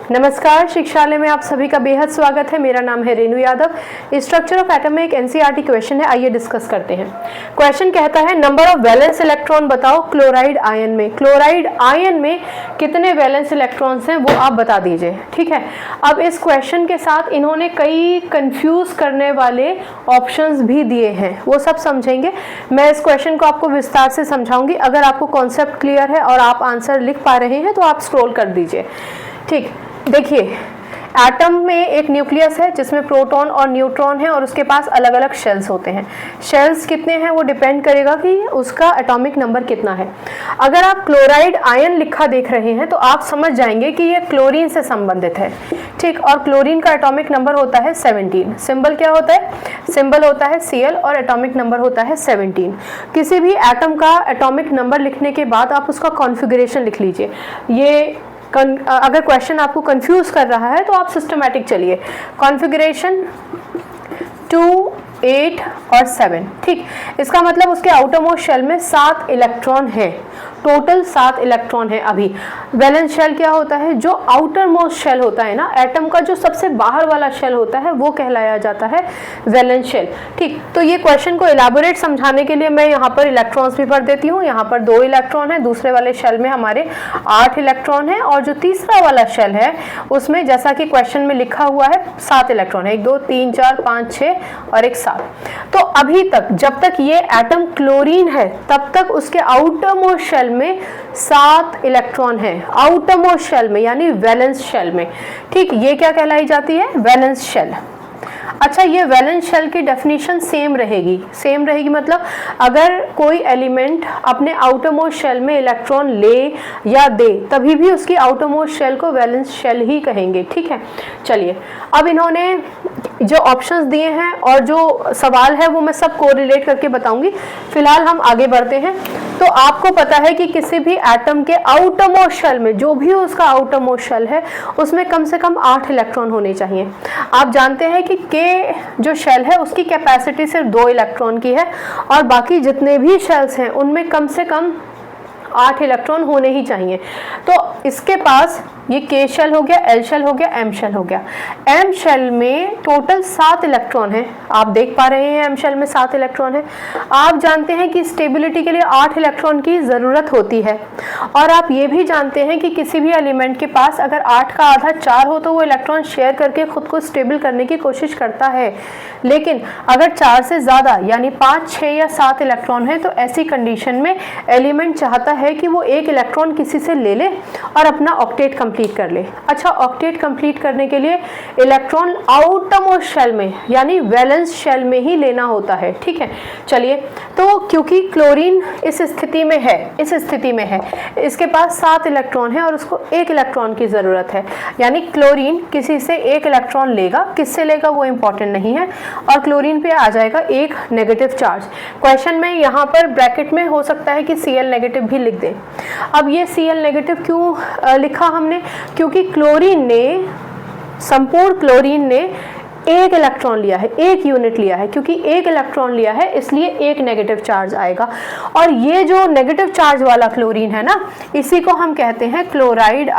नमस्कार, शिक्षालय में आप सभी का बेहद स्वागत है। मेरा नाम है Renu Yadav. Structure of atom में एक एनसीईआरटी क्वेश्चन है, आइए डिस्कस करते हैं। क्वेश्चन कहता है नंबर ऑफ वैलेंस इलेक्ट्रॉन बताओ क्लोराइड आयन में। क्लोराइड आयन में कितने वैलेंस इलेक्ट्रॉन्स हैं वो आप बता दीजिए, ठीक है। अब इस क्वेश्चन के साथ इन्होंने कई कंफ्यूज करने वाले ऑप्शंस भी दिए हैं, वो सब समझेंगे। मैं इस क्वेश्चन को आपको विस्तार से समझाऊंगी। अगर आपको कॉन्सेप्ट क्लियर है और आप आंसर लिख पा रहे हैं तो आप स्क्रॉल कर दीजिए, ठीक। देखिए, एटम में एक न्यूक्लियस है जिसमें प्रोटॉन और न्यूट्रॉन है और उसके पास अलग अलग शेल्स होते हैं। शेल्स कितने हैं वो डिपेंड करेगा कि उसका एटॉमिक नंबर कितना है। अगर आप क्लोराइड आयन लिखा देख रहे हैं तो आप समझ जाएंगे कि ये क्लोरीन से संबंधित है, ठीक। और क्लोरीन का एटॉमिक नंबर होता है 17। सिंबल क्या होता है? सिंबल होता है Cl और एटॉमिक नंबर होता है 17। किसी भी एटम का एटॉमिक नंबर लिखने के बाद आप उसका कॉन्फ़िगरेशन लिख लीजिए। ये अगर क्वेश्चन आपको कंफ्यूज कर रहा है तो आप सिस्टमैटिक चलिए। कॉन्फ़िगरेशन 2, 8 और 7, ठीक। इसका मतलब उसके आउटर मोस्ट शेल में 7 इलेक्ट्रॉन है, टोटल 7 इलेक्ट्रॉन है। अभी वैलेंस शेल क्या होता है? जो आउटर मोस्ट शेल होता है ना, एटम का जो सबसे बाहर वाला शेल होता है वो कहलाया जाता है वैलेंस शेल, ठीक। तो ये क्वेश्चन को इलाबोरेट समझाने के लिए मैं यहाँ पर इलेक्ट्रॉन्स भी भर देती हूँ। यहाँ पर 2 इलेक्ट्रॉन है, दूसरे वाले शेल में हमारे 8 इलेक्ट्रॉन है और जो तीसरा वाला शेल है उसमें जैसा कि क्वेश्चन में लिखा हुआ है 7 इलेक्ट्रॉन है, 1 2 3 4 5 6 और एक 7। तो अभी तक जब तक ये एटम क्लोरीन है तब तक उसके आउटर मोस्ट शेल में 7 इलेक्ट्रॉन है, आउटर मोस्ट शेल में यानी वैलेंस शेल में, ठीक। ये क्या कहलाई जाती है? Valence shell. अच्छा, ये वैलेंस शेल की डेफिनेशन सेम रहेगी मतलब अगर कोई एलिमेंट अपने आउटर मोस्ट शेल में इलेक्ट्रॉन ले या दे तभी भी उसकी आउटर मोस्ट शेल को वैलेंस शेल ही कहेंगे, ठीक है। चलिए, अब इन्होंने जो ऑप्शंस दिए हैं और जो सवाल है वो मैं सब कोरिलेट करके बताऊंगी। फिलहाल हम आगे बढ़ते हैं। तो आपको पता है कि किसी भी एटम के आउटर मोस्ट शेल में, जो भी उसका आउटर मोस्ट शेल है, उसमें कम से कम 8 इलेक्ट्रॉन होने चाहिए। आप जानते हैं कि के जो शेल है उसकी कैपेसिटी सिर्फ 2 इलेक्ट्रॉन की है और बाकी जितने भी शेल्स हैं उनमें कम से कम 8 इलेक्ट्रॉन होने ही चाहिए। तो इसके पास ये के शेल हो गया, एल शेल हो गया, एम शेल हो गया। एम शेल में टोटल 7 इलेक्ट्रॉन है, आप देख पा रहे हैं एम शेल में 7 इलेक्ट्रॉन है। आप जानते हैं कि स्टेबिलिटी के लिए 8 इलेक्ट्रॉन की ज़रूरत होती है और आप ये भी जानते हैं कि किसी भी एलिमेंट के पास अगर 8 का आधा 4 हो तो वो इलेक्ट्रॉन शेयर करके खुद को स्टेबल करने की कोशिश करता है। लेकिन अगर 4 से ज़्यादा यानी 5, 6 या 7 इलेक्ट्रॉन है तो ऐसी कंडीशन में एलिमेंट चाहता है कि वो एक इलेक्ट्रॉन किसी से ले ले और अपना ऑक्टेट कंप्लीट कर ले। अच्छा, ऑक्टेट कंप्लीट करने के लिए इलेक्ट्रॉन आउटर मोस्ट शेल में यानी वैलेंस शेल में ही लेना होता है, ठीक है। चलिए, तो क्योंकि क्लोरीन इस स्थिति में है, इसके पास 7 इलेक्ट्रॉन है और उसको 1 इलेक्ट्रॉन की ज़रूरत है, यानी क्लोरीन किसी से 1 इलेक्ट्रॉन लेगा। किससे लेगा वो इंपॉर्टेंट नहीं है और क्लोरीन पे आ जाएगा एक नेगेटिव चार्ज। क्वेश्चन में यहाँ पर ब्रैकेट में हो सकता है कि Cl नेगेटिव भी लिख दे। अब ये Cl नेगेटिव क्यों लिखा हमने? क्योंकि संपूर्ण क्लोरीन ने 1 इलेक्ट्रॉन लिया है, 1 यूनिट लिया है। क्योंकि 1 इलेक्ट्रॉन लिया है इसलिए 1 नेगेटिव चार्ज आएगा और ये जो नेगेटिव चार्ज वाला क्लोरीन है ना, इसी को हम कहते हैं क्लोराइड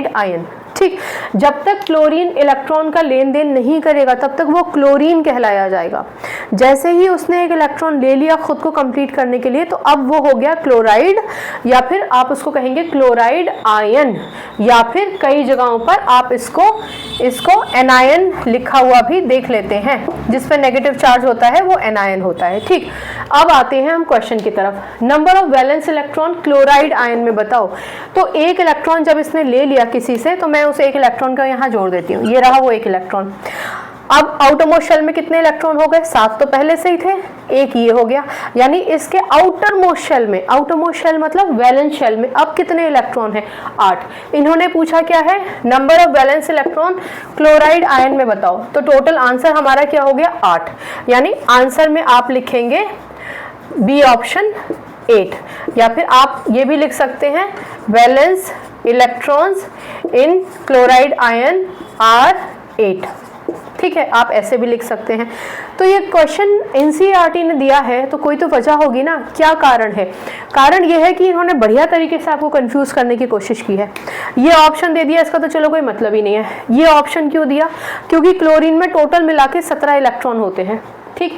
आयन, ठीक। जब तक क्लोरीन इलेक्ट्रॉन का लेन देन नहीं करेगा तब तक वो क्लोरीन कहलाया जाएगा। जैसे ही उसने 1 इलेक्ट्रॉन ले लिया खुद को कंप्लीट करने के लिए तो अब वो हो गया क्लोराइड, या फिर आप उसको कहेंगे क्लोराइड आयन, या फिर कई जगहों पर आप इसको एनायन लिखा हुआ भी देख लेते हैं। जिस पे नेगेटिव चार्ज होता है वो एनायन होता है, ठीक। अब आते हैं हम क्वेश्चन की तरफ। Number of valence electron chloride ion में बताओ। तो 1 इलेक्ट्रॉन जब इसने ले लिया किसी से तो मैं उस 1 इलेक्ट्रॉन का यहाँ जोड़ देती हूँ। ये रहा वो 1 इलेक्ट्रॉन। अब आउटर मोस्ट शेल में कितने इलेक्ट्रॉन हो गए? 7 तो पहले से ही थे, 1 ये हो गया, यानी इसके आउटर मोस्ट शेल में, आउटर मोस्ट शेल मतलब वैलेंस शेल में अब कितने इलेक्ट्रॉन है? 8। इन्होंने पूछा क्या है? Number of valence electron chloride ion में बताओ। तो टोटल आंसर हमारा क्या हो गया? 8। यानी आंसर में आप लिखेंगे बी ऑप्शन 8, या फिर आप ये भी लिख सकते हैं valence electrons in chloride ion are 8, ठीक है, आप ऐसे भी लिख सकते हैं। तो ये क्वेश्चन एनसीईआरटी ने दिया है तो कोई तो वजह होगी ना, क्या कारण है? कारण ये है कि इन्होंने बढ़िया तरीके से आपको कंफ्यूज करने की कोशिश की है। ये ऑप्शन दे दिया, इसका तो चलो कोई मतलब ही नहीं है। ये ऑप्शन क्यों दिया? क्योंकि क्लोरीन में टोटल मिला के 17 इलेक्ट्रॉन होते हैं, ठीक।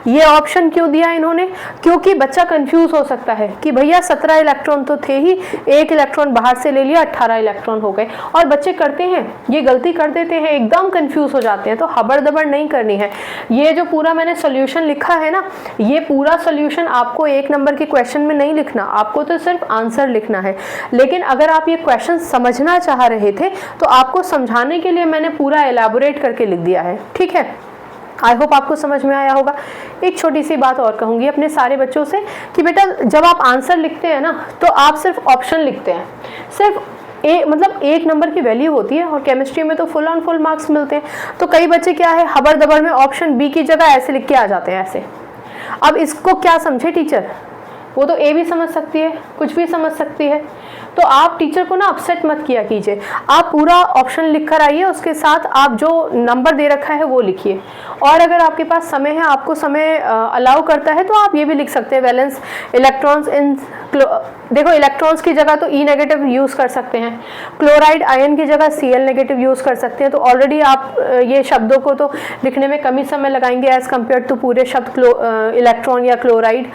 ये ऑप्शन क्यों दिया इन्होंने? क्योंकि बच्चा कंफ्यूज हो सकता है कि भैया 17 इलेक्ट्रॉन तो थे ही, एक इलेक्ट्रॉन बाहर से ले लिया, 18 इलेक्ट्रॉन हो गए। और बच्चे करते हैं, ये गलती कर देते हैं, एकदम कंफ्यूज हो जाते हैं। तो हबड़ दबड़ नहीं करनी है। ये जो पूरा मैंने सोल्यूशन लिखा है ना, ये पूरा सोल्यूशन आपको 1 नंबर के क्वेश्चन में नहीं लिखना, आपको तो सिर्फ आंसर लिखना है। लेकिन अगर आप ये क्वेश्चन समझना चाह रहे थे तो आपको समझाने के लिए मैंने पूरा एलैबोरेट करके लिख दिया है, ठीक है। आई होप आपको समझ में आया होगा। एक छोटी सी बात और कहूँगी अपने सारे बच्चों से कि बेटा जब आप आंसर लिखते हैं ना तो आप सिर्फ ऑप्शन लिखते हैं, सिर्फ मतलब 1 नंबर की वैल्यू होती है और केमिस्ट्री में तो फुल ऑन फुल मार्क्स मिलते हैं। तो कई बच्चे क्या है, हबड़ दबड़ में ऑप्शन बी की जगह ऐसे लिख के आ जाते हैं ऐसे। अब इसको क्या समझे टीचर? वो तो ए भी समझ सकती है, कुछ भी समझ सकती है। तो आप टीचर को ना अपसेट मत किया कीजिए, आप पूरा ऑप्शन लिख कर आइए, उसके साथ आप जो नंबर दे रखा है वो लिखिए। और अगर आपके पास समय है, आपको समय अलाउ करता है, तो आप ये भी लिख सकते हैं वैलेंस इलेक्ट्रॉन्स इन देखो इलेक्ट्रॉन्स की जगह तो ई नेगेटिव यूज़ कर सकते हैं, क्लोराइड आयन की जगह Cl नेगेटिव यूज़ कर सकते हैं। तो ऑलरेडी आप ये शब्दों को तो लिखने में कम ही समय लगाएंगे एज़ कम्पेयर टू पूरे शब्द इलेक्ट्रॉन या क्लोराइड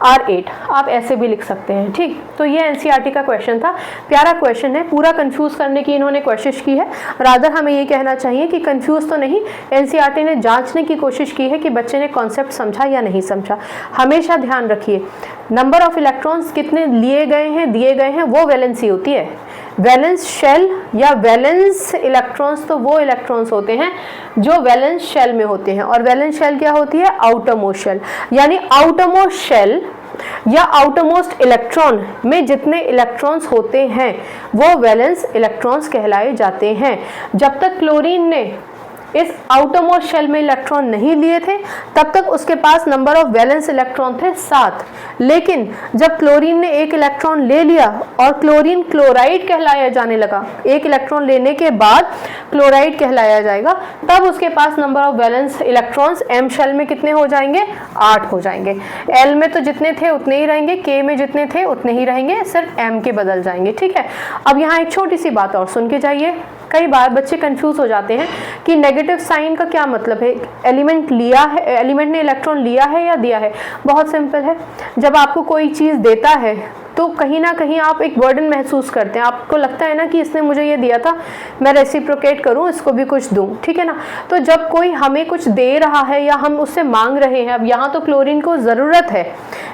R8, आप ऐसे भी लिख सकते हैं, ठीक। तो ये एनसीईआरटी का क्वेश्चन था, प्यारा क्वेश्चन है, पूरा कंफ्यूज करने की इन्होंने कोशिश की है। रादर हमें ये कहना चाहिए कि कंफ्यूज तो नहीं, एनसीईआरटी ने जांचने की कोशिश की है कि बच्चे ने कॉन्सेप्ट समझा या नहीं समझा। हमेशा ध्यान रखिए, नंबर ऑफ इलेक्ट्रॉन्स कितने लिए गए हैं, दिए गए हैं, वो वैलेंसी होती है। वैलेंस शेल या वैलेंस इलेक्ट्रॉन्स तो वो इलेक्ट्रॉन्स होते हैं जो वैलेंस शेल में होते हैं। और वैलेंस शेल क्या होती है? आउटरमोस्ट शेल, यानी आउटरमोस्ट शेल या आउटरमोस्ट इलेक्ट्रॉन में जितने इलेक्ट्रॉन्स होते हैं वो वैलेंस इलेक्ट्रॉन्स कहलाए जाते हैं। जब तक क्लोरीन ने इस आउटरमोस्ट शेल में इलेक्ट्रॉन नहीं लिए थे तब तक उसके पास नंबर ऑफ वैलेंस इलेक्ट्रॉन थे 7। लेकिन जब क्लोरीन ने 1 इलेक्ट्रॉन ले लिया और क्लोरीन क्लोराइड कहलाया जाने लगा, 1 इलेक्ट्रॉन लेने के बाद क्लोराइड कहलाया जाएगा, तब उसके पास number of valence electrons M shell में कितने हो जाएंगे? 8 हो जाएंगे। एल में तो जितने थे उतने ही रहेंगे, के में जितने थे उतने ही रहेंगे, सिर्फ एम के बदल जाएंगे, ठीक है। अब यहाँ एक छोटी सी बात और सुन के जाइए। कई बार बच्चे कंफ्यूज हो जाते हैं कि नेगेटिव साइन का क्या मतलब है, एलिमेंट लिया है, एलिमेंट ने इलेक्ट्रॉन लिया है या दिया है। बहुत सिंपल है, जब आपको कोई चीज़ देता है तो कहीं ना कहीं आप एक बर्डन महसूस करते हैं, आपको लगता है ना कि इसने मुझे ये दिया था, मैं रेसिप्रोकेट करूं, इसको भी कुछ दूं, ठीक है ना। तो जब कोई हमें कुछ दे रहा है या हम उससे मांग रहे हैं, अब यहाँ तो क्लोरीन को ज़रूरत है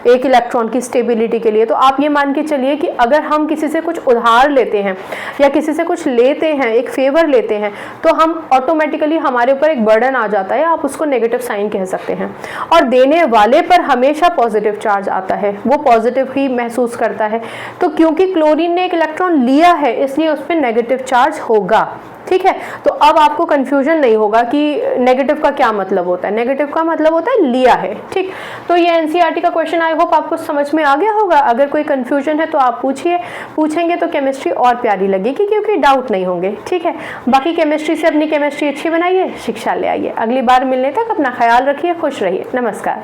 1 इलेक्ट्रॉन की स्टेबिलिटी के लिए, तो आप ये मान के चलिए कि अगर हम किसी से कुछ उधार लेते हैं या किसी से कुछ लेते हैं, एक फेवर लेते हैं, तो हम ऑटोमेटिकली हमारे ऊपर एक बर्डन आ जाता है, आप उसको नेगेटिव साइन कह सकते हैं। और देने वाले पर हमेशा पॉजिटिव चार्ज आता है, वो पॉजिटिव ही महसूस करता है। तो क्योंकि क्लोरीन ने 1 इलेक्ट्रॉन लिया है इसलिए उस पर नेगेटिव चार्ज होगा, ठीक है। तो अब आपको कंफ्यूजन नहीं होगा कि नेगेटिव का क्या मतलब होता है, नेगेटिव का मतलब होता है लिया है, ठीक। तो ये एनसीईआरटी का क्वेश्चन आई होप आपको समझ में आ गया होगा। अगर कोई कंफ्यूजन है तो आप पूछेंगे तो केमिस्ट्री और प्यारी लगेगी क्योंकि डाउट नहीं होंगे, ठीक है। बाकी केमिस्ट्री से अपनी केमिस्ट्री अच्छी बनाइए, शिक्षा ले आइए। अगली बार मिलने तक अपना ख्याल रखिए, खुश रहिए, नमस्कार।